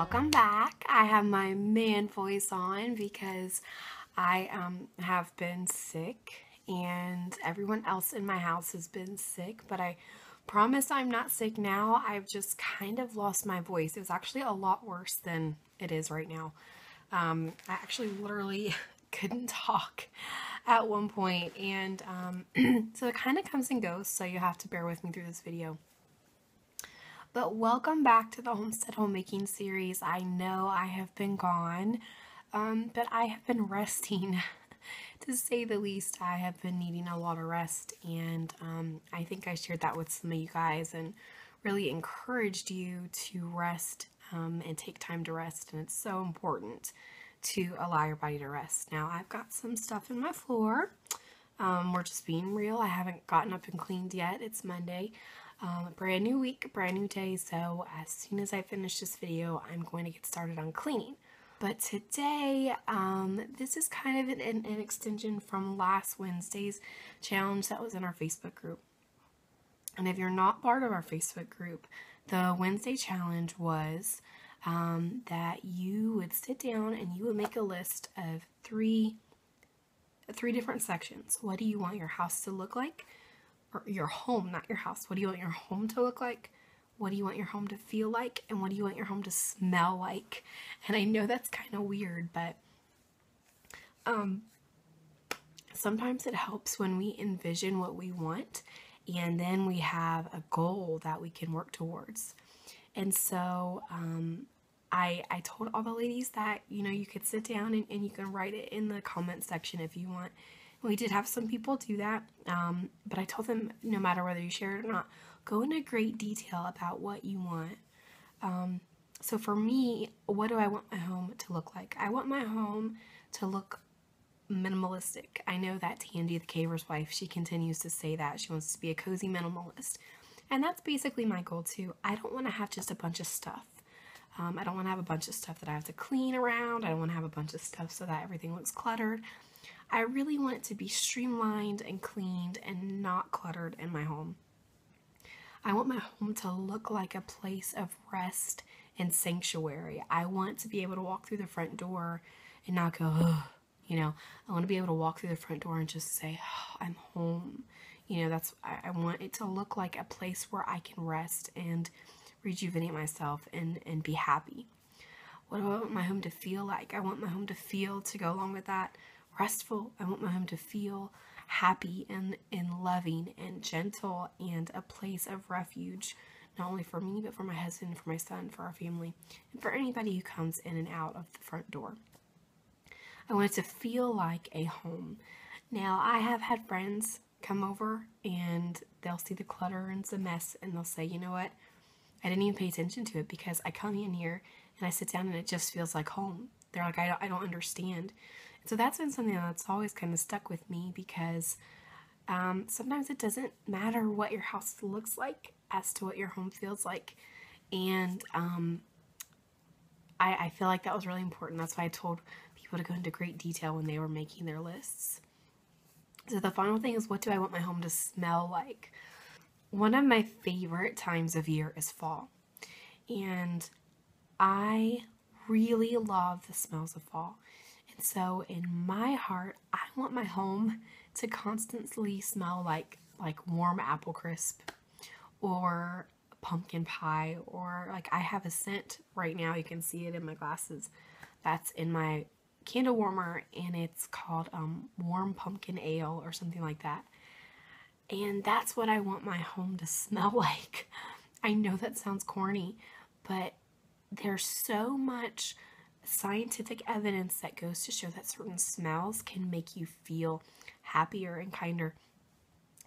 welcome back. I have my man voice on because I have been sick and everyone else in my house has been sick, but I promise I'm not sick now. I've just kind of lost my voice. It was actually a lot worse than it is right now. I actually literally couldn't talk at one point, and so it kind of comes and goes, so you have to bear with me through this video. But welcome back to the Homestead Homemaking Series. I know I have been gone, but I have been resting, to say the least. I have been needing a lot of rest, and I think I shared that with some of you guys and really encouraged you to rest and take time to rest, and it's so important to allow your body to rest. Now, I've got some stuff in my floor. We're just being real. I haven't gotten up and cleaned yet. It's Monday. Brand new week, brand new day, so as soon as I finish this video, I'm going to get started on cleaning. But today, this is kind of an extension from last Wednesday's challenge that was in our Facebook group. And if you're not part of our Facebook group, the Wednesday challenge was that you would sit down and you would make a list of three different sections. What do you want your house to look like? Or your home, not your house. What do you want your home to look like? What do you want your home to feel like? And what do you want your home to smell like? And I know that's kind of weird, but sometimes it helps when we envision what we want and then we have a goal that we can work towards. And so I told all the ladies that, you know, you could sit down and you can write it in the comment section if you want. We did have some people do that, but I told them no matter whether you share it or not, go into great detail about what you want. So for me, what do I want my home to look like? I want my home to look minimalistic. I know that Tandy, the caver's wife, she continues to say that. She wants to be a cozy minimalist. And that's basically my goal too. I don't want to have just a bunch of stuff. I don't want to have a bunch of stuff that I have to clean around. I don't want to have a bunch of stuff so that everything looks cluttered. I really want it to be streamlined and cleaned and not cluttered in my home. I want my home to look like a place of rest and sanctuary. I want to be able to walk through the front door and not go, ugh, you know. I want to be able to walk through the front door and just say, oh, I'm home. You know, I want it to look like a place where I can rest and rejuvenate myself and be happy. What do I want my home to feel like? I want my home to feel, to go along with that, restful. I want my home to feel happy and loving and gentle and a place of refuge, not only for me, but for my husband, for my son, for our family, and for anybody who comes in and out of the front door. I want it to feel like a home. Now, I have had friends come over and they'll see the clutter and the mess and they'll say, you know what, I didn't even pay attention to it because I come in here and I sit down and it just feels like home. They're like, I don't understand. So that's been something that's always kind of stuck with me because sometimes it doesn't matter what your house looks like as to what your home feels like. And I feel like that was really important. That's why I told people to go into great detail when they were making their lists. So the final thing is, what do I want my home to smell like? One of my favorite times of year is fall. And I really love the smells of fall. And so in my heart, I want my home to constantly smell like warm apple crisp or pumpkin pie, or like I have a scent right now, you can see it in my glasses, that's in my candle warmer, and it's called warm pumpkin ale or something like that. And that's what I want my home to smell like. I know that sounds corny, but there's so much scientific evidence that goes to show that certain smells can make you feel happier and kinder.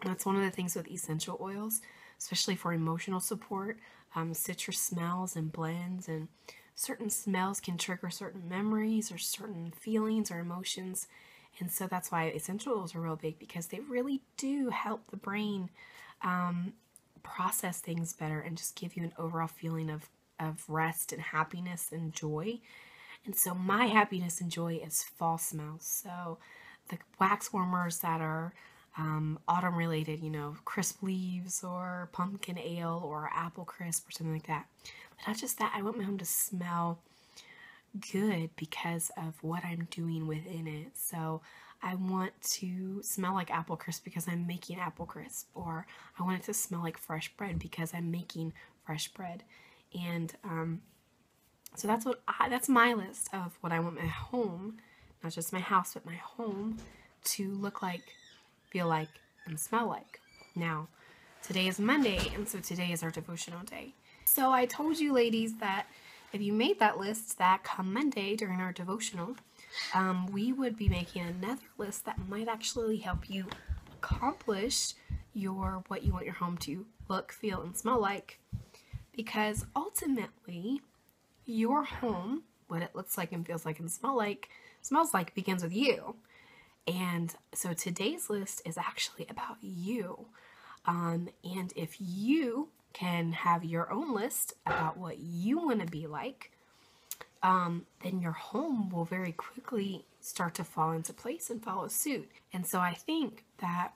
And that's one of the things with essential oils, especially for emotional support. Citrus smells and blends, and certain smells can trigger certain memories or certain feelings or emotions. And so that's why essential oils are real big, because they really do help the brain process things better and just give you an overall feeling of rest and happiness and joy. And so my happiness and joy is fall smells. So the wax warmers that are autumn related, you know, crisp leaves or pumpkin ale or apple crisp or something like that. But not just that, I want my home to smell good because of what I'm doing within it. So I want to smell like apple crisp because I'm making apple crisp, or I want it to smell like fresh bread because I'm making fresh bread. And so that's my list of what I want my home, not just my house, but my home to look like, feel like, and smell like. Now, today is Monday, and so today is our devotional day. So I told you ladies that if you made that list, that come Monday during our devotional, we would be making another list that might actually help you accomplish what you want your home to look, feel, and smell like. Because ultimately, your home, what it looks like and feels like and smells like, begins with you. And so today's list is actually about you. And if you can have your own list about what you want to be like, then your home will very quickly start to fall into place and follow suit. And so I think that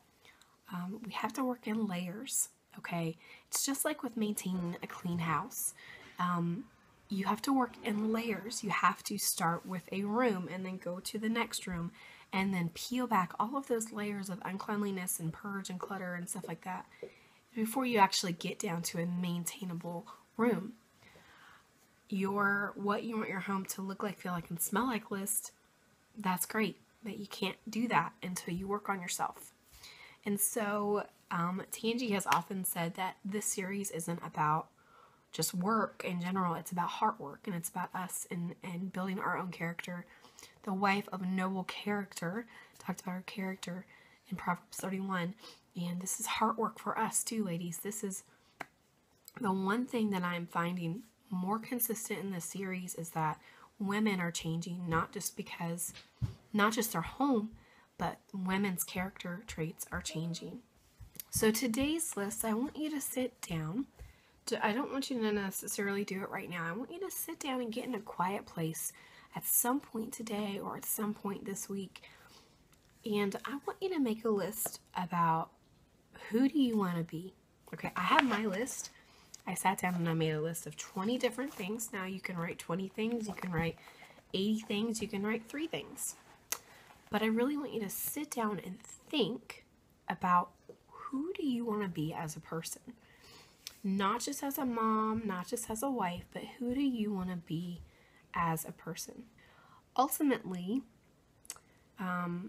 we have to work in layers, okay? It's just like with maintaining a clean house. You have to work in layers. You have to start with a room and then go to the next room and then peel back all of those layers of uncleanliness and purge and clutter and stuff like that before you actually get down to a maintainable room. What you want your home to look like, feel like, and smell like list, that's great, but you can't do that until you work on yourself. And so Tangi has often said that this series isn't about just work in general. It's about heart work, and it's about us and building our own character. The wife of noble character talked about her character in Proverbs 31, and this is heart work for us too, ladies. This is the one thing that I'm finding more consistent in this series is that women are changing, not just their home, but women's character traits are changing. So today's list, I want you to sit down. I don't want you to necessarily do it right now. I want you to sit down and get in a quiet place at some point today or at some point this week. And I want you to make a list about who do you want to be. Okay, I have my list. I sat down and I made a list of 20 different things. Now you can write 20 things, you can write 80 things, you can write 3 things. But I really want you to sit down and think about who do you want to be as a person. Not just as a mom, not just as a wife, but who do you want to be as a person? Ultimately, now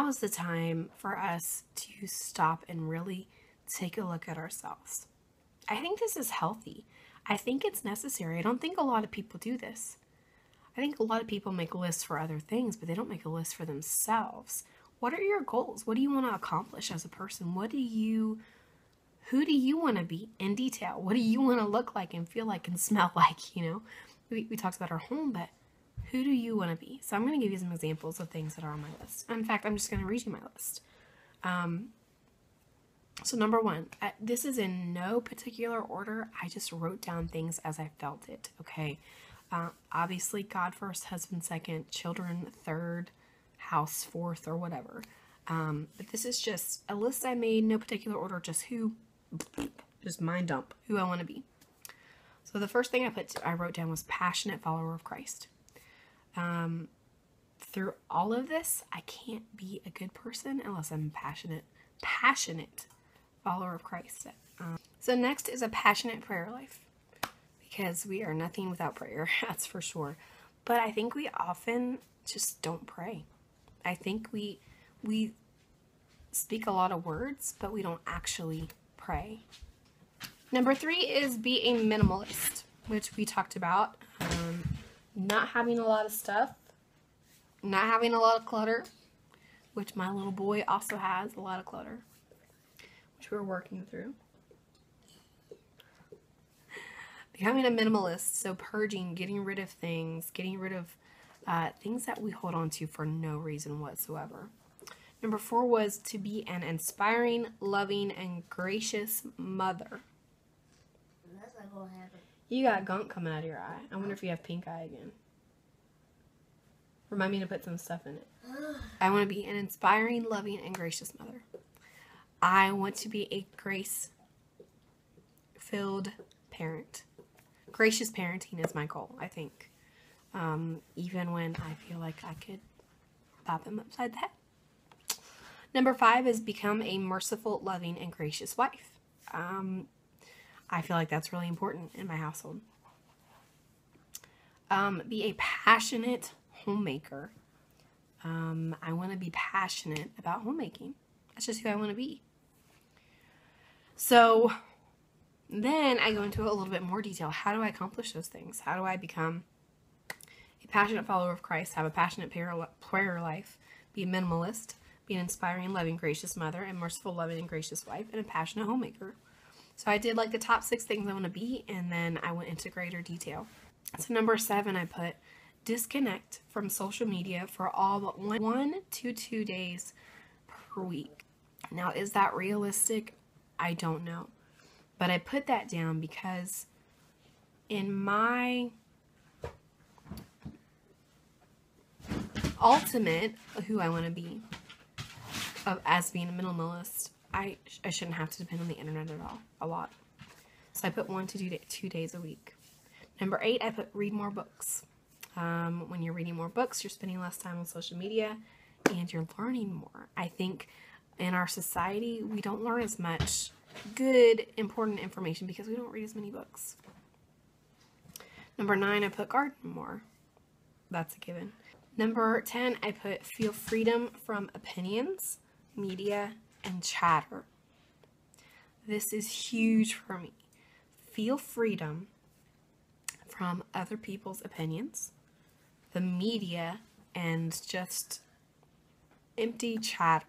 is the time for us to stop and really take a look at ourselves. I think this is healthy. I think it's necessary. I don't think a lot of people do this. I think a lot of people make lists for other things, but they don't make a list for themselves. What are your goals? What do you want to accomplish as a person? Who do you want to be in detail? What do you want to look like and feel like and smell like, you know? We talked about our home, but who do you want to be? So I'm going to give you some examples of things that are on my list. In fact, I'm just going to read you my list. So number 1, this is in no particular order. I just wrote down things as I felt it, okay? Obviously, God first, husband second, children third, house fourth, or whatever. But this is just a list I made, no particular order, just mind dump, who I want to be. So the first thing I wrote down was passionate follower of Christ. Through all of this, I can't be a good person unless I'm passionate follower of Christ. So next is a passionate prayer life, because we are nothing without prayer, that's for sure. But I think we often just don't pray. I think we speak a lot of words, but we don't actually pray. Number 3 is be a minimalist, which we talked about. Not having a lot of stuff, not having a lot of clutter, which my little boy also has a lot of clutter, which we're working through. Becoming a minimalist, so purging, getting rid of things, getting rid of things that we hold on to for no reason whatsoever. Number 4 was to be an inspiring, loving, and gracious mother. That's not gonna happen. You got gunk coming out of your eye. I wonder if you have pink eye again. Remind me to put some stuff in it. I want to be an inspiring, loving, and gracious mother. I want to be a grace-filled parent. gracious parenting is my goal, I think. Even when I feel like I could pop him upside the head. Number 5 is become a merciful, loving, and gracious wife. I feel like that's really important in my household. Be a passionate homemaker. I want to be passionate about homemaking. That's just who I want to be. So then I go into a little bit more detail. How do I accomplish those things? How do I become a passionate follower of Christ, have a passionate prayer life, be a minimalist, be an inspiring, loving, gracious mother, and merciful, loving, and gracious wife, and a passionate homemaker? So I did like the top 6 things I want to be, and then I went into greater detail. So number 7, I put disconnect from social media for all but 1 to 2 days per week. Now, is that realistic? I don't know. But I put that down because in my ultimate who I want to be as being a minimalist, I shouldn't have to depend on the internet at all, a lot. So I put 1 to 2 days a week. Number 8, I put read more books. When you're reading more books, you're spending less time on social media and you're learning more. I think in our society, we don't learn as much good, important information because we don't read as many books. Number 9, I put garden more. That's a given. Number 10, I put feel freedom from opinions, media, and chatter. This is huge for me. Feel freedom from other people's opinions, the media, and just empty chatter.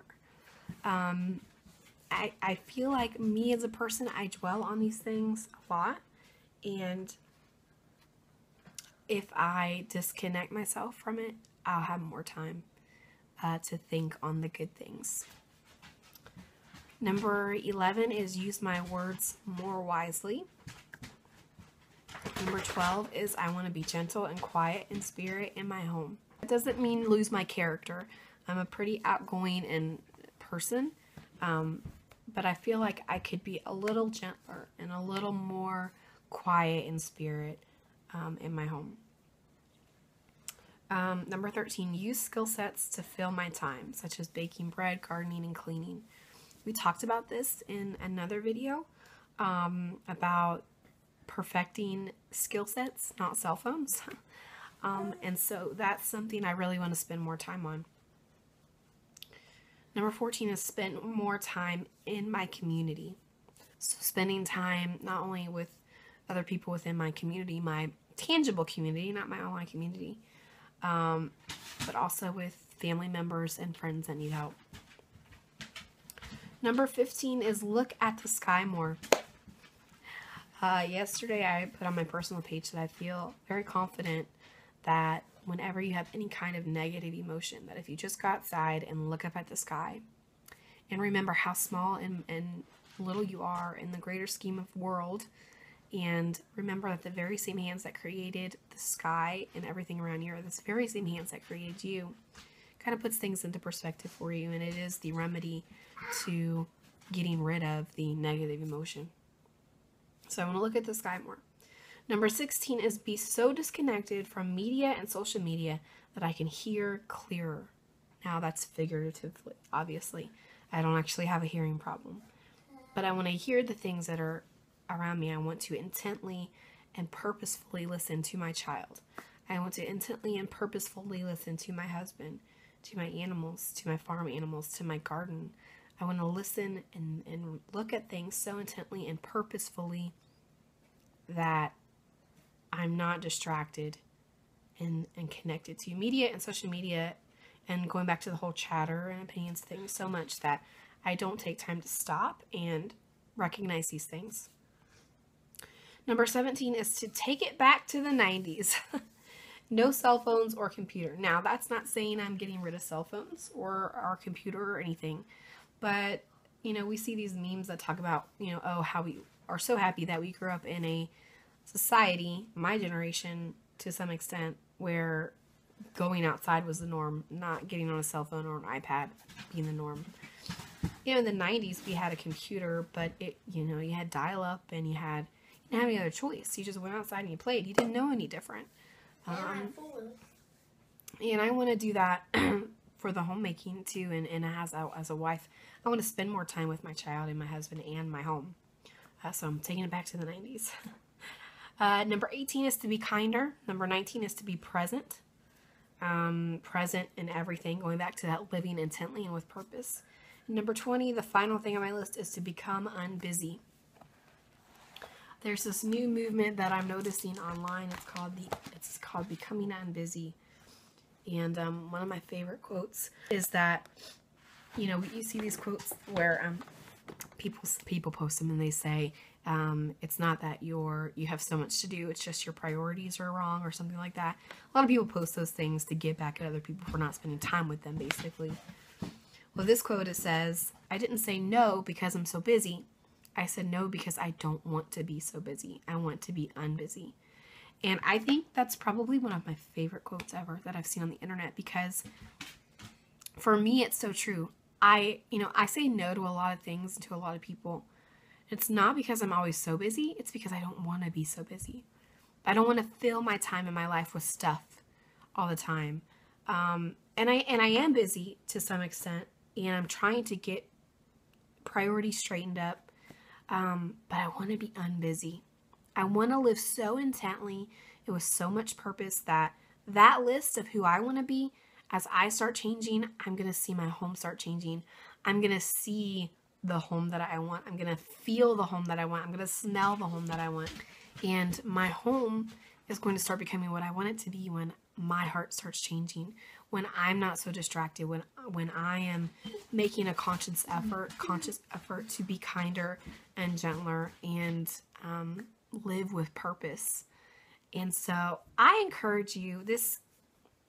I feel like me as a person, I dwell on these things a lot, and if I disconnect myself from it, I'll have more time to think on the good things. Number 11 is use my words more wisely. Number 12 is I want to be gentle and quiet in spirit in my home. It doesn't mean lose my character. I'm a pretty outgoing person, but I feel like I could be a little gentler and a little more quiet in spirit in my home. Number 13, use skill sets to fill my time, such as baking bread, gardening, and cleaning. We talked about this in another video about perfecting skill sets, not cell phones. And so that's something I really want to spend more time on. Number 14 is spend more time in my community. So spending time not only with other people within my community, my tangible community, not my online community, but also with family members and friends that need help. Number 15 is look at the sky more. Yesterday I put on my personal page that I feel very confident that whenever you have any kind of negative emotion, that if you just go outside and look up at the sky and remember how small and little you are in the greater scheme of world, and remember that the very same hands that created the sky and everything around you are the very same hands that created you, kind of puts things into perspective for you, and it is the remedy to getting rid of the negative emotion. So I want to look at the sky more. Number 16 is be so disconnected from media and social media that I can hear clearer. Now that's figuratively, obviously. I don't actually have a hearing problem. But I want to hear the things that are around me. I want to intently and purposefully listen to my child. I want to intently and purposefully listen to my husband, to my animals, to my farm animals, to my garden. I want to listen and look at things so intently and purposefully that I'm not distracted and connected to media and social media and going back to the whole chatter and opinions thing so much that I don't take time to stop and recognize these things. Number 17 is to take it back to the 90s. No cell phones or computer. Now, that's not saying I'm getting rid of cell phones or our computer or anything, but, you know, we see these memes that talk about, you know, oh, how we are so happy that we grew up in a society, my generation, to some extent, where going outside was the norm, not getting on a cell phone or an iPad being the norm. You know, in the 90s, we had a computer, but it, you know, you had dial-up and you You didn't have any other choice. You just went outside and you played. You didn't know any different. And I want to do that for the homemaking too. And as a wife, I want to spend more time with my child and my husband and my home. So I'm taking it back to the 90s. Number 18 is to be kinder. Number 19 is to be present. Present in everything, going back to that living intently and with purpose. And number 20, the final thing on my list, is to become unbusy. There's this new movement that I'm noticing online. It's called Becoming Unbusy. And one of my favorite quotes is that, you know, you see these quotes where people post them and they say, it's not that you have so much to do, it's just your priorities are wrong or something like that. A lot of people post those things to get back at other people for not spending time with them, basically. Well, this quote, it says, I didn't say no because I'm so busy. I said no because I don't want to be so busy. I want to be unbusy. And I think that's probably one of my favorite quotes ever that I've seen on the internet, because for me, it's so true. I say no to a lot of things and to a lot of people. It's not because I'm always so busy. It's because I don't want to be so busy. I don't want to fill my time in my life with stuff all the time. And I am busy to some extent, and I'm trying to get priorities straightened up. But I want to be unbusy. I want to live so intently and with so much purpose that list of who I want to be, as I start changing, I'm going to see my home start changing. I'm going to see the home that I want. I'm going to feel the home that I want. I'm going to smell the home that I want. And my home is going to start becoming what I want it to be when my heart starts changing, when I'm not so distracted, when I am making a conscious effort to be kinder and gentler and live with purpose. And so I encourage you, this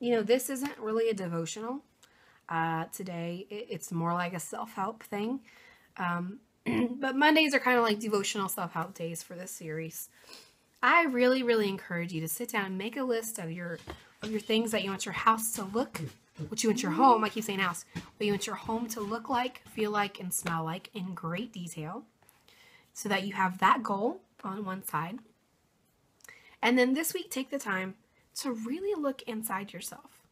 isn't really a devotional today. It's more like a self-help thing. But Mondays are kind of like devotional self-help days for this series. I really, really encourage you to sit down and make a list of your things that you want your house to look, what you want your home, I keep saying house, what you want your home to look like, feel like, and smell like in great detail, so that you have that goal on one side. And then this week, take the time to really look inside yourself.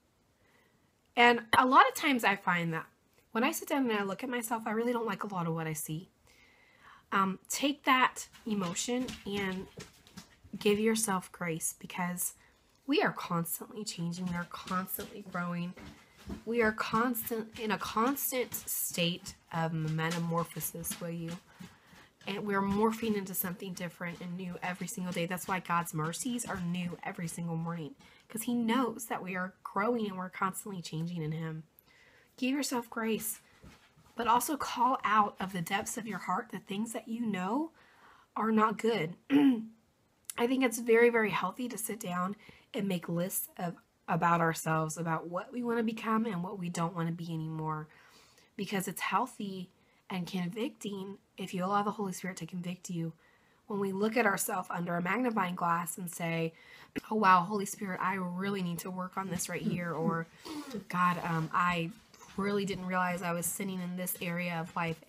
And a lot of times I find that when I sit down and I look at myself, I really don't like a lot of what I see. Take that emotion and give yourself grace, because we are constantly changing. We are constantly growing. We are in a constant state of metamorphosis, will you? And we're morphing into something different and new every single day. That's why God's mercies are new every single morning, because He knows that we are growing and we're constantly changing in Him. Give yourself grace, but also call out of the depths of your heart the things that you know are not good. I think it's very, very healthy to sit down and make lists about ourselves, about what we want to become and what we don't want to be anymore, because it's healthy and convicting if you allow the Holy Spirit to convict you. When we look at ourselves under a magnifying glass and say, oh wow, Holy Spirit, I really need to work on this right here, or God, I really didn't realize I was sinning in this area of life,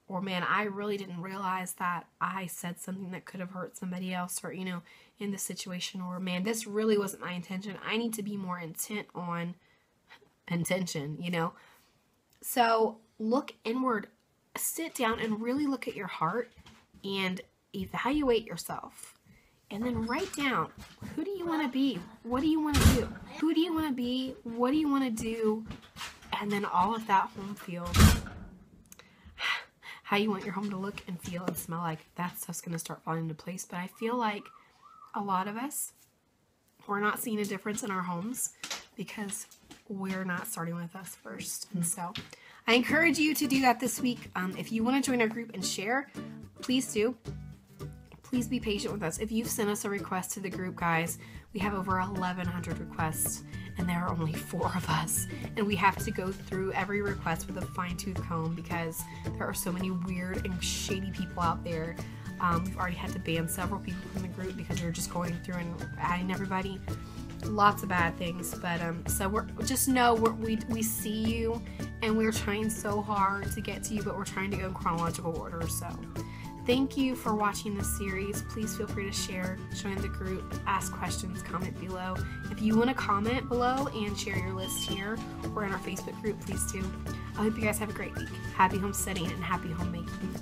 or man, I really didn't realize that I said something that could have hurt somebody else, or, in this situation, or man, this really wasn't my intention. I need to be more intent on intention, So look inward, sit down and really look at your heart and evaluate yourself. And then write down, who do you want to be? What do you want to do? Who do you want to be? What do you want to do? And then all of that home feel, how you want your home to look and feel and smell like, that stuff's going to start falling into place. But I feel like a lot of us, we're not seeing a difference in our homes because we're not starting with us first. And so I encourage you to do that this week. If you want to join our group and share, please do. Please be patient with us. If you've sent us a request to the group, guys, we have over 1,100 requests, and there are only 4 of us. And we have to go through every request with a fine-tooth comb because there are so many weird and shady people out there. We've already had to ban several people from the group because we're just going through and adding everybody. Lots of bad things, but so just know we see you, and we're trying so hard to get to you, but we're trying to go in chronological order. So Thank you for watching this series. Please feel free to share, join the group, ask questions, comment below. If you want to comment below and share your list here or in our Facebook group, please do. I hope you guys have a great week. Happy homesteading and happy homemaking.